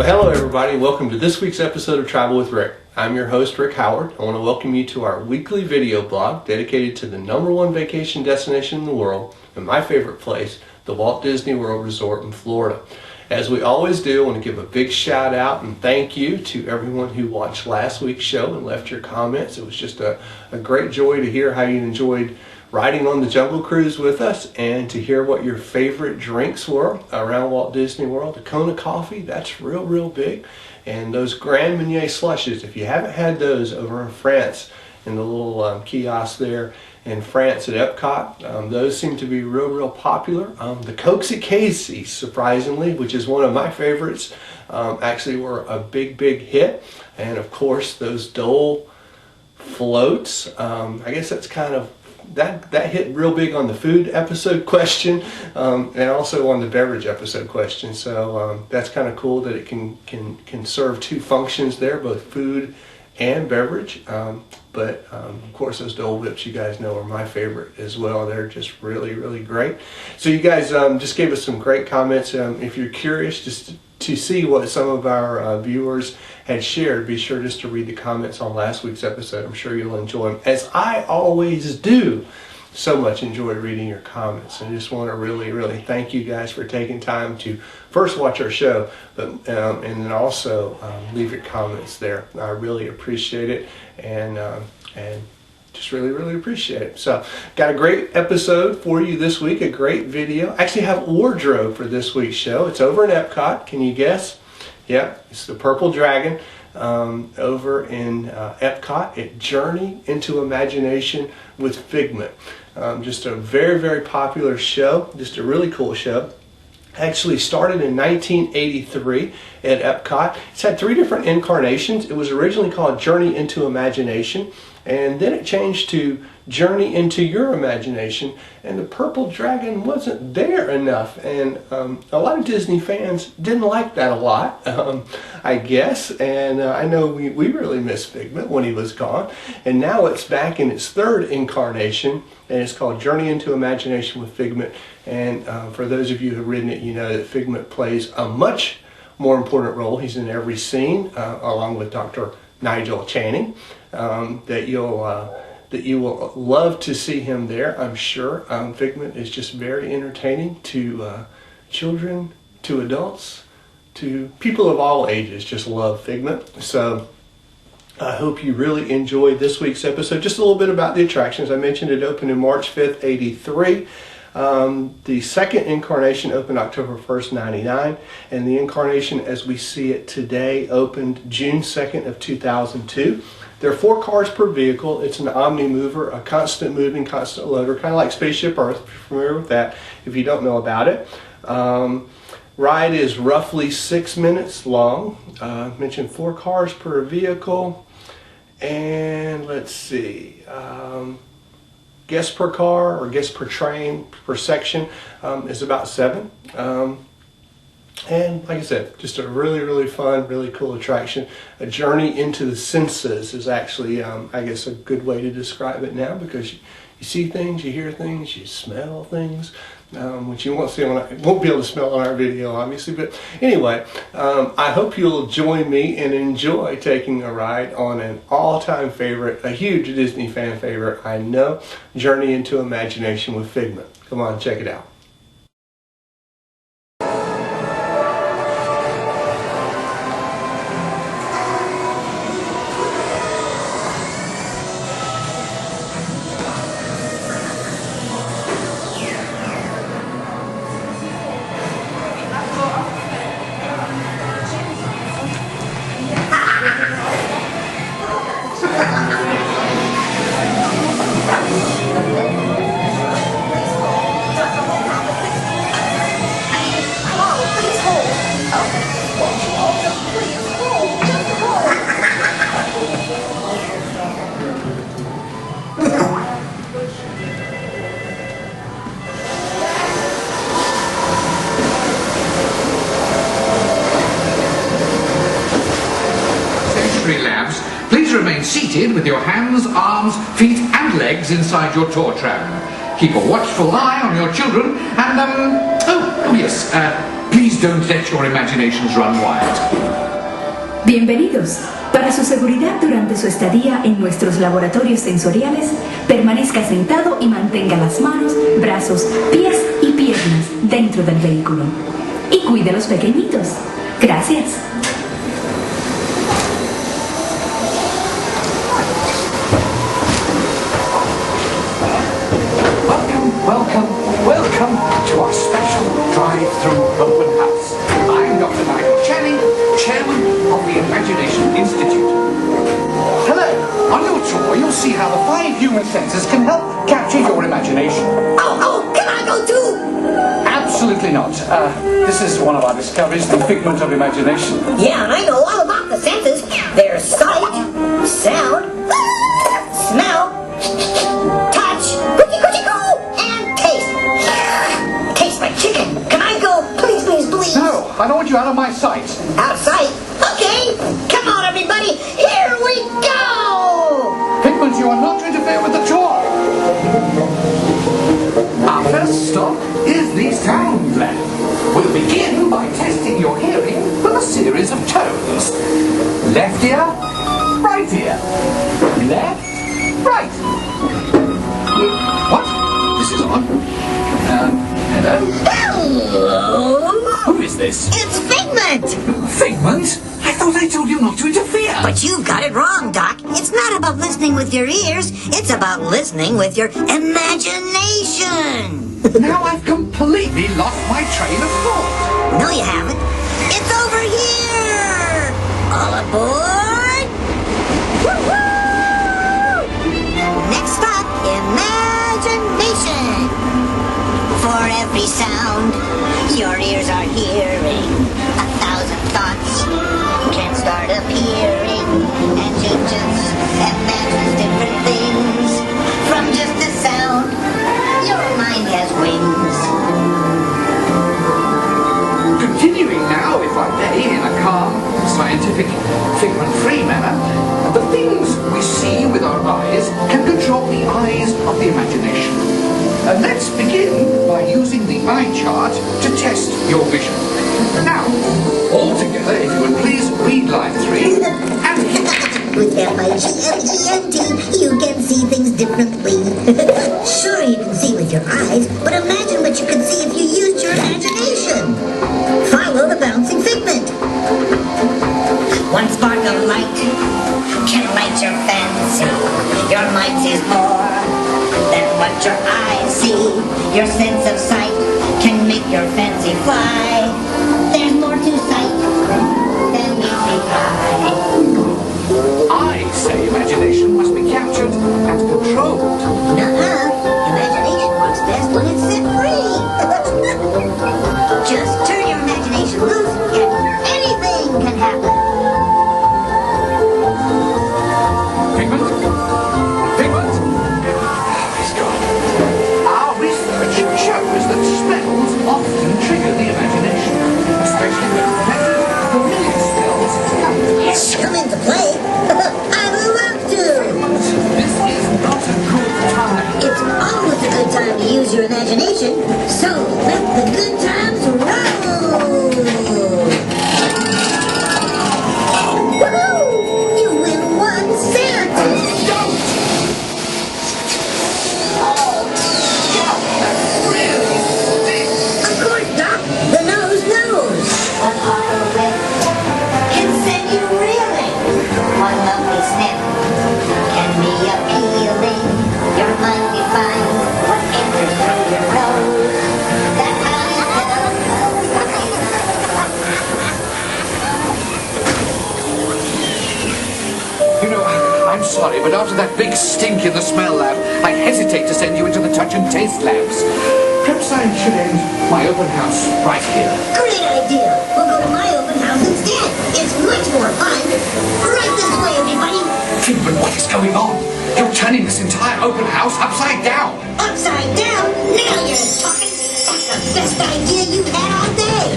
Well, hello everybody, and welcome to this week's episode of Travel with Rick. I'm your host, Rick Howard. I want to welcome you to our weekly video blog dedicated to the #1 vacation destination in the world and my favorite place, the Walt Disney World Resort in Florida. As we always do, I want to give a big shout out and thank you to everyone who watched last week's show and left your comments. It was just a great joy to hear how you enjoyed riding on the Jungle Cruise with us and to hear what your favorite drinks were around Walt Disney World. The Kona coffee, that's real big. And those Grand Marnier slushes, if you haven't had those over in France, in the little kiosk there in France at Epcot, those seem to be real popular. The Cokes at Casey, surprisingly, which is one of my favorites, actually were a big hit. And of course, those Dole floats, I guess that's kind of that hit real big on the food episode question, and also on the beverage episode question. So that's kind of cool that it can serve two functions there, both food and beverage. But of course, those Dole Whips, you guys know, are my favorite as well. They're just really great. So you guys just gave us some great comments. If you're curious just to see what some of our viewers had shared, be sure just to read the comments on last week's episode. I'm sure you'll enjoy them, as I always do. So much enjoy reading your comments. I just want to really thank you guys for taking time to first watch our show, but and then also leave your comments there. I really appreciate it, and just really appreciate it. So got a great episode for you this week, a great video. Actually have a wardrobe for this week's show. It's over in Epcot. Can you guess? Yeah, it's the Purple Dragon over in Epcot at Journey Into Imagination with Figment. Just a very popular show, just a really cool show. Actually started in 1983 at Epcot. It's had 3 different incarnations. It was originally called Journey Into Imagination, and then it changed to Journey Into Your Imagination, and the Purple Dragon wasn't there enough, and a lot of Disney fans didn't like that a lot, I guess, and I know we really miss Figment when he was gone, and now it's back in its 3rd incarnation, and it's called Journey Into Imagination with Figment. And for those of you who have ridden it, you know that Figment plays a much more important role. He's in every scene, along with Dr. Nigel Channing, that you will love to see him there, I'm sure. Figment is just very entertaining to children, to adults, to people of all ages. Just love Figment. So I hope you really enjoyed this week's episode. Just a little bit about the attractions. I mentioned it opened in March 5th, 83. The 2nd incarnation opened October 1st, 99, and the incarnation as we see it today opened June 2nd of 2002. There are 4 cars per vehicle. It's an omni-mover, a constant moving, constant loader, kind of like Spaceship Earth, if you're familiar with that, if you don't know about it. Ride is roughly 6 minutes long. Mentioned 4 cars per vehicle. And let's see, guests per car or guests per train per section is about 7. And like I said, just a really fun, really cool attraction. A journey into the senses is actually, I guess, a good way to describe it now, because you see things, you hear things, you smell things, which you won't be able to smell on our video, obviously. But anyway, I hope you'll join me and enjoy taking a ride on an all-time favorite, a huge Disney fan favorite, I know, Journey Into Imagination with Figment. Come on, check it out. Labs, please remain seated with your hands, arms, feet and legs inside your tour tram. Keep a watchful eye on your children and, oh yes, Please don't let your imaginations run wild. Bienvenidos. Para su seguridad durante su estadía en nuestros laboratorios sensoriales, permanezca sentado y mantenga las manos, brazos, pies y piernas dentro del vehículo. Y cuide a los pequeñitos. Gracias. Welcome to our special drive-through open house. I'm Dr. Nigel Channing, Chairman of the Imagination Institute. Hello. On your tour, you'll see how the 5 human senses can help capture your imagination. Oh, can I go too? Absolutely not. This is one of our discoveries, the figment of imagination. Yeah, I know all about the senses. There's sight, sound, smell, touch, and taste. Tastes like chicken. Can I go? Please, please, please. No, I don't want you out of my sight. Out of sight? Okay. Come on, everybody. Here we go. Figment, you are not to interfere with the tour. Our first stop is the sound lab. We'll begin by testing your hearing with a series of tones. Left ear, right ear. Left, right. What? This is on. Hello? Hello. Who is this? It's Figment. Figment? I thought I told you not to interfere. But you've got it wrong, Doc. It's not about listening with your ears. It's about listening with your imagination. Now I've completely lost my train of thought. No, you haven't. It's over here. All aboard. Woo-hoo! Next stop, imagination. For every sound your ears are hearing, 1,000 thoughts can start appearing, and you just imagine different things from just a sound. Your mind has wings. Continuing now, if I may, in a calm, scientific, figment-free manner, the things we see with our eyes can control the eyes of the imagination. Let's begin by using the eye chart to test your vision. Now, all together, if you would please read line 3 and hit. With FIGMGNT, you can see things differently. Sure, you can see with your eyes, but imagine what you could see if you used your imagination. Follow the bouncing figment. One spark of light can light your fancy. Your mind sees more than what your eyes see. Your sense of sight can make your fancy fly. There's more to sight than meets the eye. I say imagination must be captured and controlled. Nuh-uh. Imagination works best when it's set free. Just turn your imagination loose and anything can happen. Figment? Figment? He's gone. Our research shows that smells often trigger the imagination, especially when pleasant, familiar smells Come into play. I'd love to. This is not a good time. It's always a good time to use your imagination. So let the good times roll. Woohoo! You win one cent. Don't! Oh, God, that really stinks. Of course, Doc. The nose knows. A bottle whip can send you reeling. One lovely sniff can be appealing. Your mind defines what enters through your nose. That's how you tell. You know, I'm sorry, but after that big stink in the smell lab, I hesitate to send you into the touch and taste labs. Perhaps I should end my open house right here. Great idea. We'll go to my open house instead. It's much more fun. Right this way, everybody. Figment, what is going on? You're turning this entire open house upside down. Upside down. Now you're talking. That's the best idea you've had all day.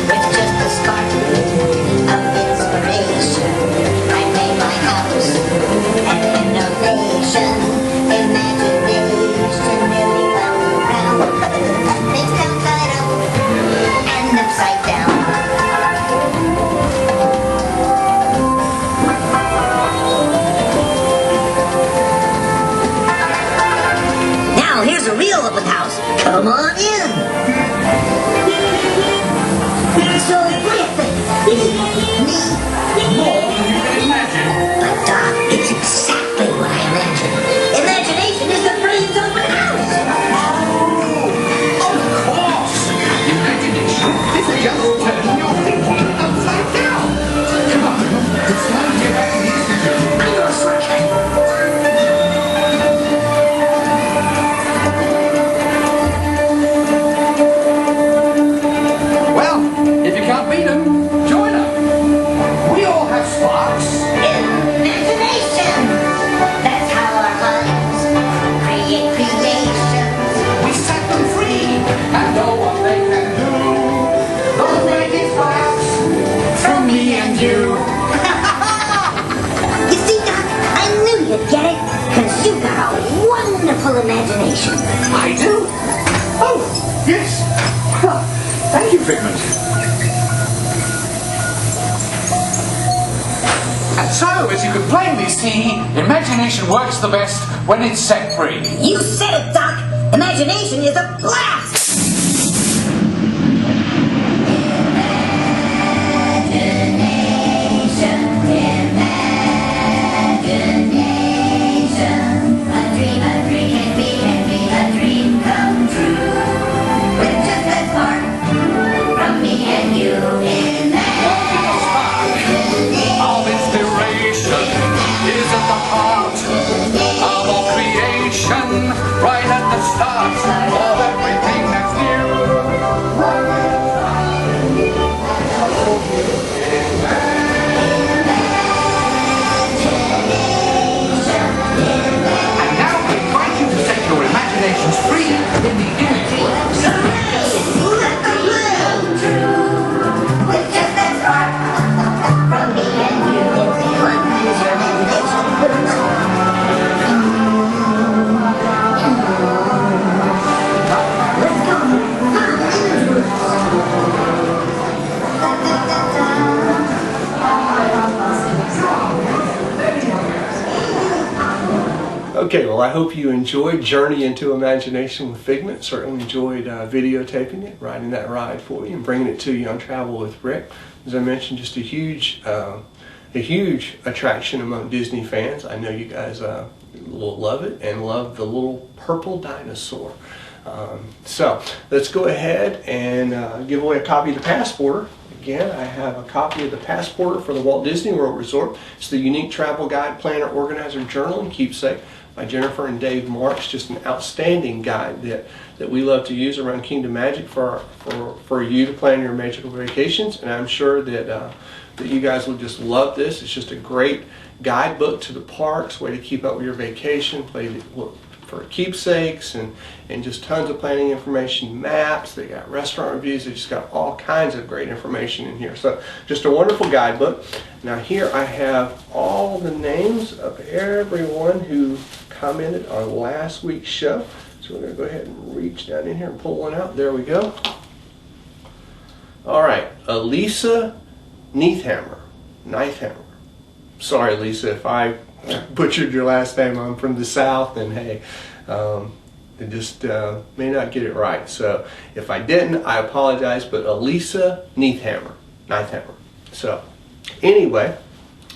With just a spark of inspiration, I made my house an innovation. Imagination really comes around. Things come right up. Come on in. So, what do you think? Is it neat? More than you can imagine. But, Doc, it's exactly what I imagined. Imagination is the brains of my house. Of course! Imagination is just turning your thinking upside down. Come on, it's time to get back to the institute. I'm gonna slash it. Well, if you can't beat them, join them. We all have sparks. Imagination! That's how our minds create creations. We set them free and know what they can do. Those magic sparks from me and you. You see, Doc, I knew you'd get it, because you got a wonderful imagination. I do? Oh, yes. Thank you, Figment. And so, as you can plainly see, imagination works the best when it's set free. You said it, Doc. Imagination is a blast. Of inspiration is at the heart of all creation, right at the start of everything that's new. And now I invite you to set your imaginations free in the ImageWorks. Let the world with just that spark from me and you. What is your imagination? Let's go. Okay, well, I hope you enjoyed Journey into Imagination with Figment. Certainly enjoyed videotaping it, riding that ride for you, and bringing it to you on Travel with Rick. As I mentioned, just a huge attraction among Disney fans. I know you guys will love it and love the little purple dinosaur. So let's go ahead and give away a copy of the Passporter. Again, I have a copy of the Passporter for the Walt Disney World Resort. It's the unique travel guide, planner, organizer, journal, and keepsake by Jennifer and Dave Marks. Just an outstanding guide that we love to use around Kingdom Magic for you to plan your magical vacations. And I'm sure that you guys will just love this. It's just a great guidebook to the parks, way to keep up with your vacation, for keepsakes, and just tons of planning information, maps. They got restaurant reviews. They just got all kinds of great information in here. So just a wonderful guidebook. Now here I have all the names of everyone who commented on last week's show. So we're going to go ahead and reach down in here and pull one out. There we go. All right, Elisa Neithhammer. Sorry, Lisa, if I butchered your last name. I'm from the South, and hey, I just may not get it right. So if I didn't, I apologize. But Elisa Neithhammer. So anyway,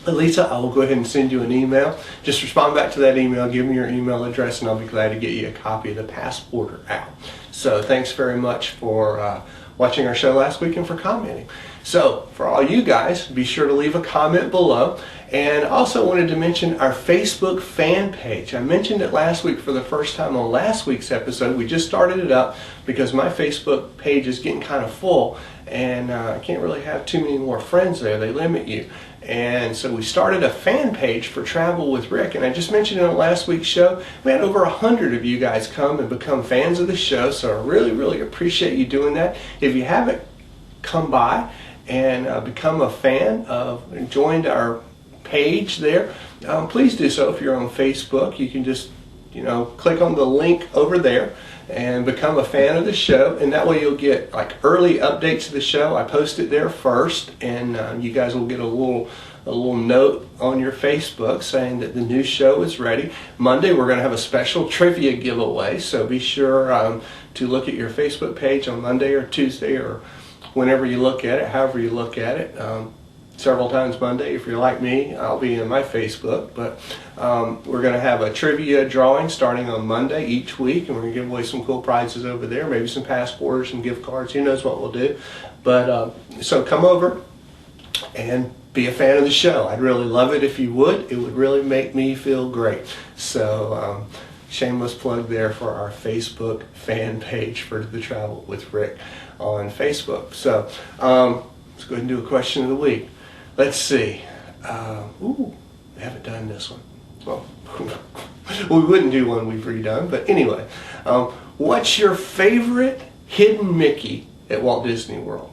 Elisa, I will go ahead and send you an email. Just respond back to that email, give me your email address, and I'll be glad to get you a copy of the Passporter out. So thanks very much for watching our show last week and for commenting. So for all you guys, be sure to leave a comment below. And also wanted to mention our Facebook fan page. I mentioned it last week for the first time on last week's episode. We just started it up because my Facebook page is getting kind of full, and I can't really have too many more friends there. They limit you. And so we started a fan page for Travel with Rick, and I just mentioned it on last week's show. We had over 100 of you guys come and become fans of the show, so I really, really appreciate you doing that. If you haven't come by and become a fan of, joined our page there, please do so. If you're on Facebook, you can just click on the link over there and become a fan of the show, and that way you'll get like early updates of the show. I post it there first, and you guys will get a little little note on your Facebook saying that the new show is ready. Monday we're going to have a special trivia giveaway, so be sure to look at your Facebook page on Monday or Tuesday or whenever you look at it, however you look at it. Several times Monday. If you're like me, I'll be in my Facebook, but we're going to have a trivia drawing starting on Monday each week, and we're going to give away some cool prizes over there, maybe some passports and gift cards. Who knows what we'll do. But so come over and be a fan of the show. I'd really love it if you would. It would really make me feel great. So shameless plug there for our Facebook fan page for the Travel with Rick on Facebook. So let's go ahead and do a question of the week. Let's see. We haven't done this one. Well, we wouldn't do one we've redone, but anyway. What's your favorite hidden Mickey at Walt Disney World?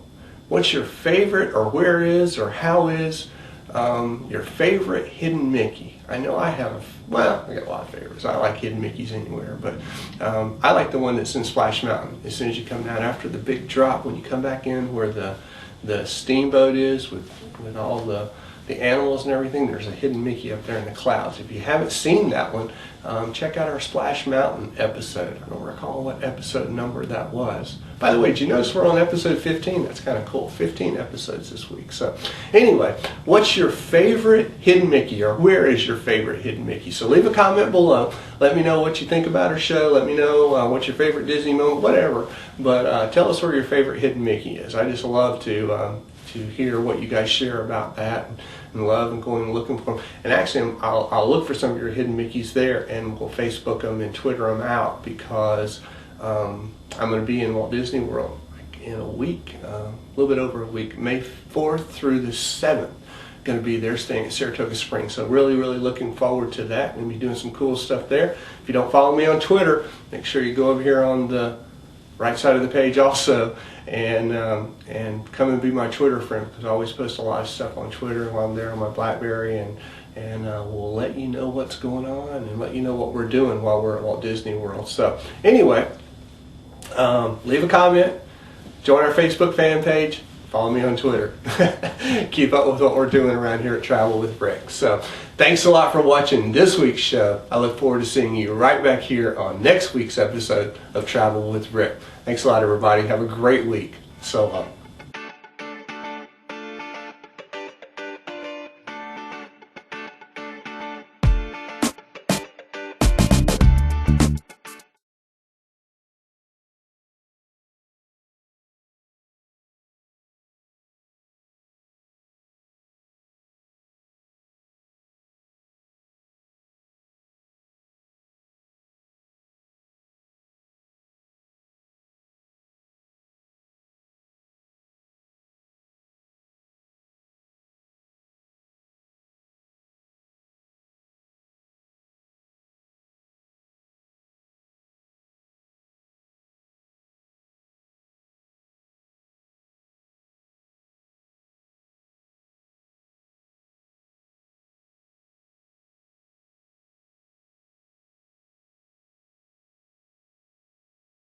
What's your favorite, or where is, or how is your favorite hidden Mickey? I know I have, well, I got a lot of favorites. I like hidden Mickeys anywhere, but I like the one that's in Splash Mountain. As soon as you come down after the big drop, when you come back in where the steamboat is with all the animals and everything, there's a hidden Mickey up there in the clouds. If you haven't seen that one, check out our Splash Mountain episode. I don't recall what episode number that was. By the way, did you notice we're on episode 15? That's kind of cool. 15 episodes this week. So anyway, what's your favorite hidden Mickey, or where is your favorite hidden Mickey? So leave a comment below. Let me know what you think about our show. Let me know what's your favorite Disney moment, whatever. But tell us where your favorite hidden Mickey is. I just love to hear what you guys share about that and love and going and looking for them. And actually, I'll look for some of your hidden Mickeys there, and we'll Facebook them and Twitter them out, because I'm going to be in Walt Disney World in a week, a little bit over a week, May 4th through the 7th. Going to be there staying at Saratoga Springs. So really, really looking forward to that. We'll be doing some cool stuff there. If you don't follow me on Twitter, make sure you go over here on the right side of the page also, and come and be my Twitter friend, because I always post a lot of stuff on Twitter while I'm there on my BlackBerry, and we'll let you know what's going on and let you know what we're doing while we're at Walt Disney World. So anyway, leave a comment, join our Facebook fan page, follow me on Twitter. Keep up with what we're doing around here at Travel with Rick. So thanks a lot for watching this week's show. I look forward to seeing you right back here on next week's episode of Travel with Rick. Thanks a lot, everybody. Have a great week. So long.